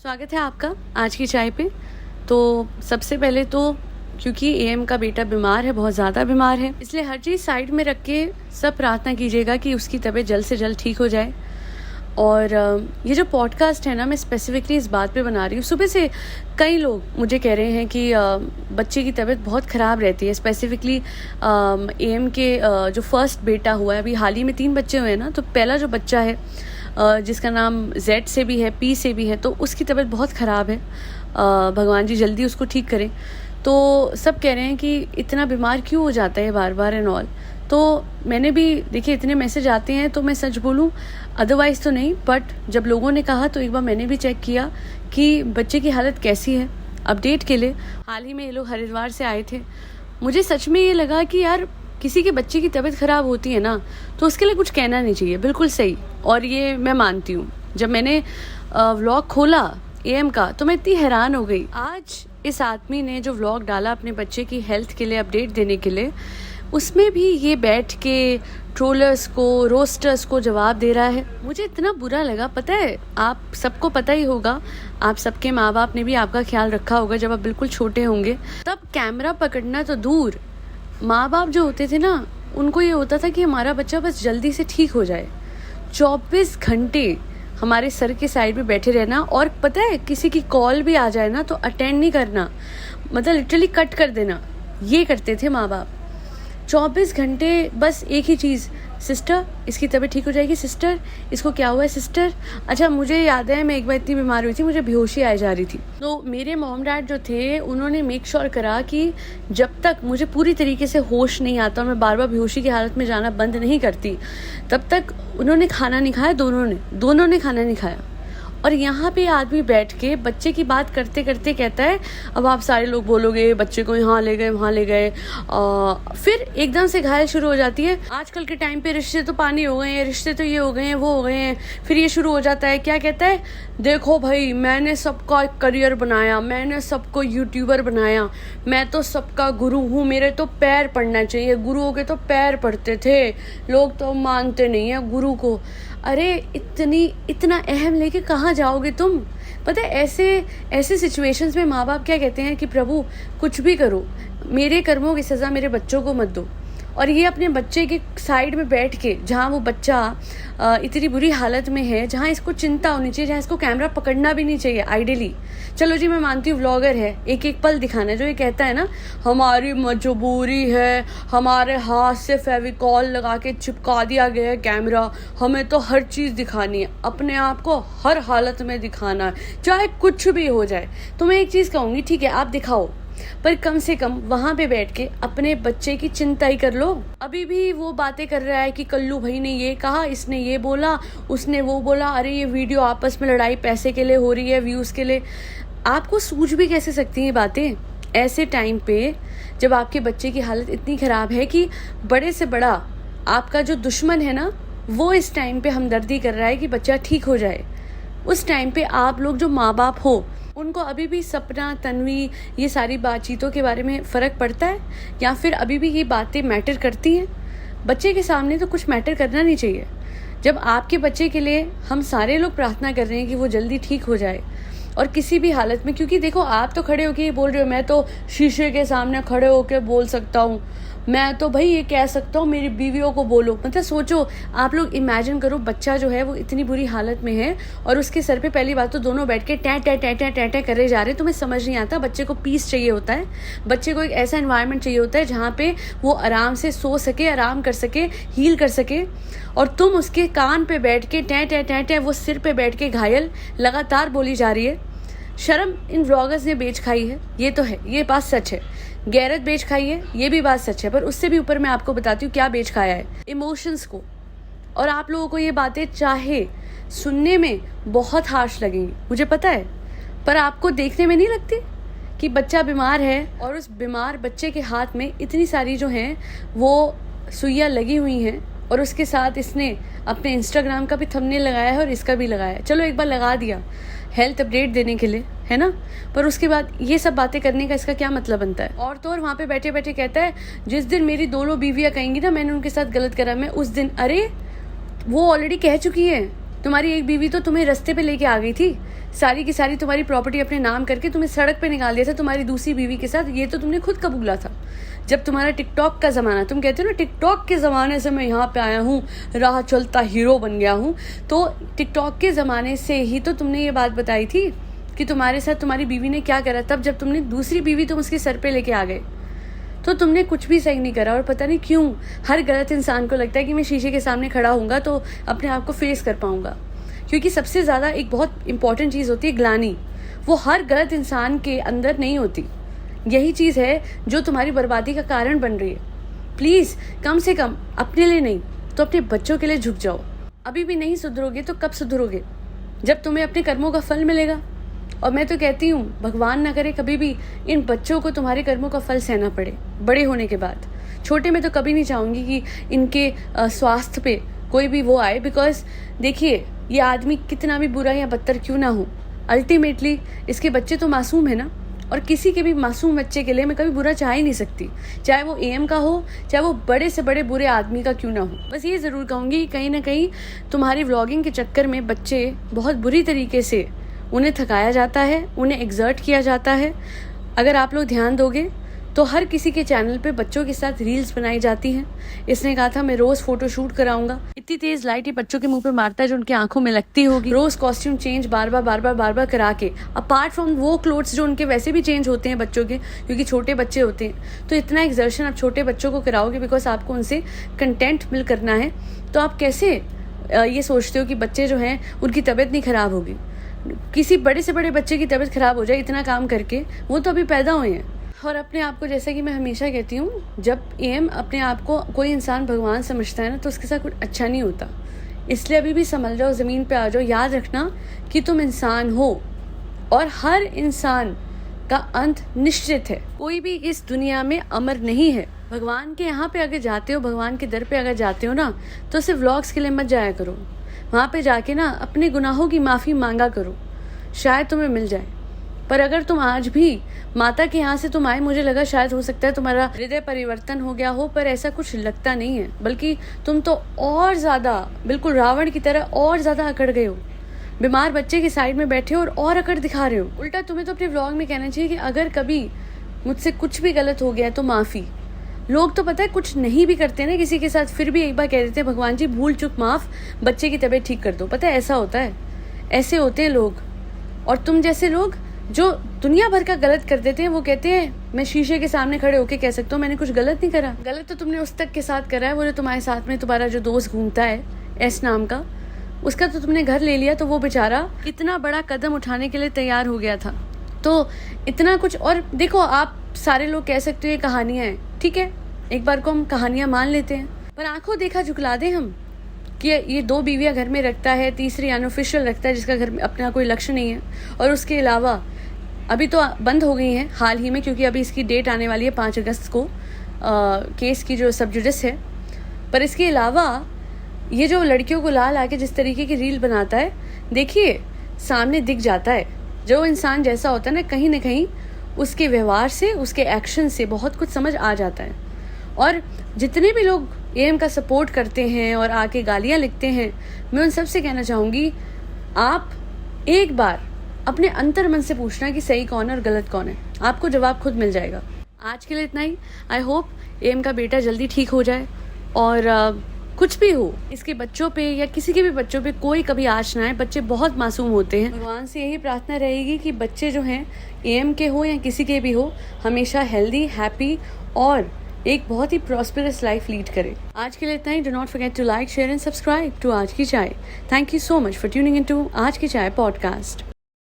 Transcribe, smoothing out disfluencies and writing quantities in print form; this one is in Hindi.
स्वागत है आपका आज की चाय पे। तो सबसे पहले तो क्योंकि एएम का बेटा बीमार है, बहुत ज़्यादा बीमार है, इसलिए हर चीज़ साइड में रख के सब प्रार्थना कीजिएगा कि उसकी तबीयत जल्द से जल्द ठीक हो जाए। और ये जो पॉडकास्ट है ना, मैं स्पेसिफिकली इस बात पे बना रही हूँ। सुबह से कई लोग मुझे कह रहे हैं कि बच्चे की तबीयत बहुत ख़राब रहती है, स्पेसिफिकली एएम के जो फर्स्ट बेटा हुआ है, अभी हाल ही में 3 बच्चे हुए हैं ना, तो पहला जो बच्चा है जिसका नाम जेड से भी है, पी से भी है, तो उसकी तबीयत बहुत ख़राब है। भगवान जी जल्दी उसको ठीक करें। तो सब कह रहे हैं कि इतना बीमार क्यों हो जाता है बार बार एंड ऑल। तो मैंने भी देखिए इतने मैसेज आते हैं, तो मैं सच बोलूं अदरवाइज़ तो नहीं, बट जब लोगों ने कहा तो एक बार मैंने भी चेक किया कि बच्चे की हालत कैसी है। अपडेट के लिए हाल ही में ये लोग हरिद्वार से आए थे। मुझे सच में ये लगा कि यार किसी के बच्चे की तबीयत ख़राब होती है ना, तो उसके लिए कुछ कहना नहीं चाहिए, बिल्कुल सही। और ये मैं मानती हूँ। जब मैंने व्लॉग खोला एएम का तो मैं इतनी हैरान हो गई। आज इस आदमी ने जो व्लॉग डाला अपने बच्चे की हेल्थ के लिए अपडेट देने के लिए, उसमें भी ये बैठ के ट्रोलर्स को, रोस्टर्स को जवाब दे रहा है। मुझे इतना बुरा लगा। पता है, आप सबको पता ही होगा, आप सबके माँ बाप ने भी आपका ख्याल रखा होगा जब आप बिल्कुल छोटे होंगे। तब कैमरा पकड़ना तो दूर, माँ बाप जो होते थे ना, उनको ये होता था कि हमारा बच्चा बस जल्दी से ठीक हो जाए। 24 घंटे हमारे सर के साइड में बैठे रहना, और पता है किसी की कॉल भी आ जाए ना तो अटेंड नहीं करना, मतलब लिटरली कट कर देना। ये करते थे माँ बाप। 24 घंटे बस एक ही चीज़, सिस्टर इसकी तबीयत ठीक हो जाएगी, सिस्टर इसको क्या हुआ है, सिस्टर। अच्छा मुझे याद है, मैं एक बार इतनी बीमार हुई थी, मुझे बेहोशी आ जा रही थी, तो मेरे मॉम डैड जो थे उन्होंने मेक श्योर करा कि जब तक मुझे पूरी तरीके से होश नहीं आता और मैं बार बार बेहोशी की हालत में जाना बंद नहीं करती, तब तक उन्होंने खाना नहीं खाया। दोनों ने खाना नहीं खाया। और यहाँ पे आदमी बैठ के बच्चे की बात करते करते कहता है अब आप सारे लोग बोलोगे बच्चे को यहाँ ले गए वहाँ ले गए। फिर एकदम से घायल शुरू हो जाती है। आजकल के टाइम पे रिश्ते तो पानी हो गए हैं, रिश्ते तो ये हो गए हैं, वो हो गए हैं। फिर ये शुरू हो जाता है, क्या कहता है, देखो भाई मैंने सबका एक करियर बनाया, मैंने सबको यूट्यूबर बनाया, मैं तो सबका गुरु हूँ, मेरे तो पैर पड़ना चाहिए। गुरुओं के तो पैर पड़ते थे, लोग तो मानते नहीं है गुरु को। अरे इतना अहम लेके कहाँ जाओगे तुम। पता है ऐसे सिचुएशंस में माँ बाप क्या कहते हैं कि प्रभु कुछ भी करो, मेरे कर्मों की सज़ा मेरे बच्चों को मत दो। और ये अपने बच्चे के साइड में बैठ के, जहाँ वो बच्चा इतनी बुरी हालत में है, जहाँ इसको चिंता होनी चाहिए, जहाँ इसको कैमरा पकड़ना भी नहीं चाहिए आइडियली। चलो जी मैं मानती हूँ व्लॉगर है, एक एक पल दिखाना है। जो ये कहता है ना हमारी मजबूरी है, हमारे हाथ से फेविकॉल लगा के चिपका दिया गया है कैमरा, हमें तो हर चीज़ दिखानी है, अपने आप को हर हालत में दिखाना है, चाहे कुछ भी हो जाए। तो मैं एक चीज़ कहूँगी, ठीक है आप दिखाओ, पर कम से कम वहाँ पे बैठ के अपने बच्चे की चिंता ही कर लो। अभी भी वो बातें कर रहा है कि कल्लू भाई ने ये कहा, इसने ये बोला, उसने वो बोला, अरे ये वीडियो आपस में लड़ाई पैसे के लिए हो रही है, व्यूज़ के लिए। आपको सूझ भी कैसे सकती हैं बातें ऐसे टाइम पे, जब आपके बच्चे की हालत इतनी ख़राब है कि बड़े से बड़ा आपका जो दुश्मन है ना, वो इस टाइम पे हमदर्दी कर रहा है कि बच्चा ठीक हो जाए। उस टाइम पे आप लोग जो माँ बाप हो, उनको अभी भी सपना, तन्वी, ये सारी बातचीतों के बारे में फ़र्क पड़ता है, या फिर अभी भी ये बातें मैटर करती हैं? बच्चे के सामने तो कुछ मैटर करना नहीं चाहिए। जब आपके बच्चे के लिए हम सारे लोग प्रार्थना कर रहे हैं कि वो जल्दी ठीक हो जाए, और किसी भी हालत में, क्योंकि देखो आप तो खड़े होके ये बोल रहे हो, मैं तो शीशे के सामने खड़े होके बोल सकता हूँ, मैं तो भाई ये कह सकता हूँ, मेरी बीवियों को बोलो। मतलब सोचो, आप लोग इमेजिन करो, बच्चा जो है वो इतनी बुरी हालत में है और उसके सर पे पहली बात तो दोनों बैठ के टै टै टै टै टै टै करे जा रहे हैं। तुम्हें समझ नहीं आता, बच्चे को पीस चाहिए होता है, बच्चे को एक ऐसा एनवायरनमेंट चाहिए होता है जहाँ पे वो आराम से सो सके, आराम कर सके, हील कर सके, और तुम उसके कान पे बैठ के टै टै टै टै, वो सिर पे बैठ के घायल लगातार बोली जा रही है। शर्म इन व्लॉगर्स ने बेच खाई है, ये तो है, ये बात सच है। गैरत बेच खाई है, ये भी बात सच है। पर उससे भी ऊपर मैं आपको बताती हूँ क्या बेच खाया है, इमोशंस को। और आप लोगों को ये बातें चाहे सुनने में बहुत हार्श लगेंगी, मुझे पता है, पर आपको देखने में नहीं लगती कि बच्चा बीमार है और उस बीमार बच्चे के हाथ में इतनी सारी जो हैं वो सुइयाँ लगी हुई हैं, और उसके साथ इसने अपने इंस्टाग्राम का भी थंबनेल लगाया है और इसका भी लगाया है। चलो एक बार लगा दिया हेल्थ अपडेट देने के लिए, है ना, पर उसके बाद ये सब बातें करने का इसका क्या मतलब बनता है? और तो और वहाँ पे बैठे बैठे कहता है जिस दिन मेरी दोनों बीवियाँ कहेंगी ना मैंने उनके साथ गलत करा, मैं उस दिन, अरे वो ऑलरेडी कह चुकी है, तुम्हारी एक बीवी तो तुम्हें रास्ते पे लेके आ गई थी, सारी की सारी तुम्हारी प्रॉपर्टी अपने नाम करके तुम्हें सड़क पे निकाल दिया था तुम्हारी दूसरी बीवी के साथ। ये तो तुमने खुद कबूला था। जब तुम्हारा टिकटॉक का ज़माना, तुम कहते हो ना टिकटॉक के ज़माने से मैं यहाँ पे आया हूँ, राह चलता हीरो बन गया हूँ, तो टिकटॉक के ज़माने से ही तो तुमने ये बात बताई थी कि तुम्हारे साथ तुम्हारी बीवी ने क्या करा। तब जब तुमने दूसरी बीवी तुम उसके सर पे लेके आ गए तो तुमने कुछ भी सही नहीं करा। और पता नहीं क्यों हर गलत इंसान को लगता है कि मैं शीशे के सामने खड़ा होऊंगा तो अपने आप को फेस कर पाऊंगा, क्योंकि सबसे ज़्यादा एक बहुत इंपॉर्टेंट चीज़ होती है ग्लानी, वो हर गलत इंसान के अंदर नहीं होती। यही चीज़ है जो तुम्हारी बर्बादी का कारण बन रही है। प्लीज़ कम से कम अपने लिए नहीं तो अपने बच्चों के लिए झुक जाओ। अभी भी नहीं सुधरोगे तो कब सुधरोगे? जब तुम्हें अपने कर्मों का फल मिलेगा। और मैं तो कहती हूँ भगवान ना करे कभी भी इन बच्चों को तुम्हारे कर्मों का फल सहना पड़े बड़े होने के बाद। छोटे में तो कभी नहीं चाहूँगी कि इनके स्वास्थ्य पे कोई भी वो आए, बिकॉज देखिए ये आदमी कितना भी बुरा या बदतर क्यों ना हो, अल्टीमेटली इसके बच्चे तो मासूम है ना। और किसी के भी मासूम बच्चे के लिए मैं कभी बुरा चाह ही नहीं सकती, चाहे वो एएम का हो, चाहे वो बड़े से बड़े बुरे आदमी का क्यों ना हो। बस ये ज़रूर कहूँगी कहीं ना कहीं तुम्हारी व्लॉगिंग के चक्कर में बच्चे बहुत बुरी तरीके से उन्हें थकाया जाता है, उन्हें एग्जर्ट किया जाता है। अगर आप लोग ध्यान दोगे तो हर किसी के चैनल पे बच्चों के साथ रील्स बनाई जाती हैं। इसने कहा था मैं रोज फोटो शूट कराऊंगा। इतनी तेज लाइट ये बच्चों के मुंह पे मारता है जो उनकी आंखों में लगती होगी। रोज कॉस्ट्यूम चेंज बार बार करा के, अपार्ट फ्रॉम वो क्लोथ्स जो उनके वैसे भी चेंज होते हैं बच्चों के, क्योंकि छोटे बच्चे होते हैं, तो इतना एक्सर्शन आप छोटे बच्चों को कराओगे बिकॉज आपको उनसे कंटेंट मिल करना है। तो आप कैसे ये सोचते हो कि बच्चे जो हैं उनकी तबीयत नहीं खराब होगी? किसी बड़े से बड़े बच्चे की तबीयत खराब हो जाए इतना काम करके, वो तो अभी पैदा हुए हैं। और अपने आप को, जैसा कि मैं हमेशा कहती हूँ, जब एम अपने आप को कोई इंसान भगवान समझता है ना तो उसके साथ कुछ अच्छा नहीं होता। इसलिए अभी भी संभल जाओ, ज़मीन पे आ जाओ। याद रखना कि तुम इंसान हो और हर इंसान का अंत निश्चित है। कोई भी इस दुनिया में अमर नहीं है। भगवान के यहाँ पे अगर जाते हो, भगवान के दर पे अगर जाते हो ना, तो सिर्फ व्लॉग्स के लिए मत जाया करो। वहाँ पे जाके ना अपने गुनाहों की माफ़ी मांगा करो, शायद तुम्हें मिल जाए। पर अगर तुम आज भी माता के यहाँ से तुम आए, मुझे लगा शायद हो सकता है तुम्हारा हृदय परिवर्तन हो गया हो, पर ऐसा कुछ लगता नहीं है। बल्कि तुम तो और ज़्यादा बिल्कुल रावण की तरह और ज़्यादा अकड़ गए हो। बीमार बच्चे की साइड में बैठे हो और अकड़ दिखा रहे हो। उल्टा तुम्हें तो अपने व्लॉग में कहना चाहिए कि अगर कभी मुझसे कुछ भी गलत हो गया है तो माफ़ी। लोग तो पता है कुछ नहीं भी करते ना किसी के साथ, फिर भी एक बार कह देते हैं भगवान जी भूल चूक माफ़, बच्चे की तबीयत ठीक कर दो। पता है ऐसा होता है, ऐसे होते हैं लोग। और तुम जैसे लोग जो दुनिया भर का गलत कर देते हैं, वो कहते हैं मैं शीशे के सामने खड़े होके कह सकता हूँ मैंने कुछ गलत नहीं करा। गलत तो तुमने उस तक के साथ करा है, वो जो तुम्हारे साथ में तुम्हारा जो दोस्त घूमता है एस नाम का, उसका तो तुमने घर ले लिया। तो वो बेचारा इतना बड़ा कदम उठाने के लिए तैयार हो गया था, तो इतना कुछ। और देखो, आप सारे लोग कह सकते हो ये कहानियाँ हैं, ठीक है, एक बार को हम कहानियाँ मान लेते हैं, पर आंखों देखा झुकला दें हम कि ये 2 बीवियाँ घर में रखता है, तीसरी अनऑफिशियल रखता है जिसका घर में अपना कोई लक्ष्य नहीं है। और उसके अलावा अभी तो बंद हो गई हैं हाल ही में, क्योंकि अभी इसकी डेट आने वाली है 5 अगस्त को, केस की जो सब जुडिस है। पर इसके अलावा ये जो लड़कियों को ला ला के जिस तरीके की रील बनाता है, देखिए सामने दिख जाता है जो इंसान जैसा होता है ना कहीं उसके व्यवहार से, उसके एक्शन से बहुत कुछ समझ आ जाता है। और जितने भी लोग एएम का सपोर्ट करते हैं और आके गालियाँ लिखते हैं, मैं उन सब से कहना चाहूँगी, आप एक बार अपने अंतर मन से पूछना कि सही कौन है और गलत कौन है, आपको जवाब खुद मिल जाएगा। आज के लिए इतना ही। आई होप एएम का बेटा जल्दी ठीक हो जाए और कुछ भी हो इसके बच्चों पे या किसी के भी बच्चों पे कोई कभी आँच ना आए। बच्चे बहुत मासूम होते हैं। भगवान से यही प्रार्थना रहेगी कि बच्चे जो हैं एएम के हो या किसी के भी हो, हमेशा हेल्दी, हैप्पी और एक बहुत ही प्रॉस्पेरस लाइफ लीड करे। आज के लिए इतना ही। Do not forget to like, share and subscribe to आज की चाय। Thank you so much for tuning in to आज की चाय पॉडकास्ट।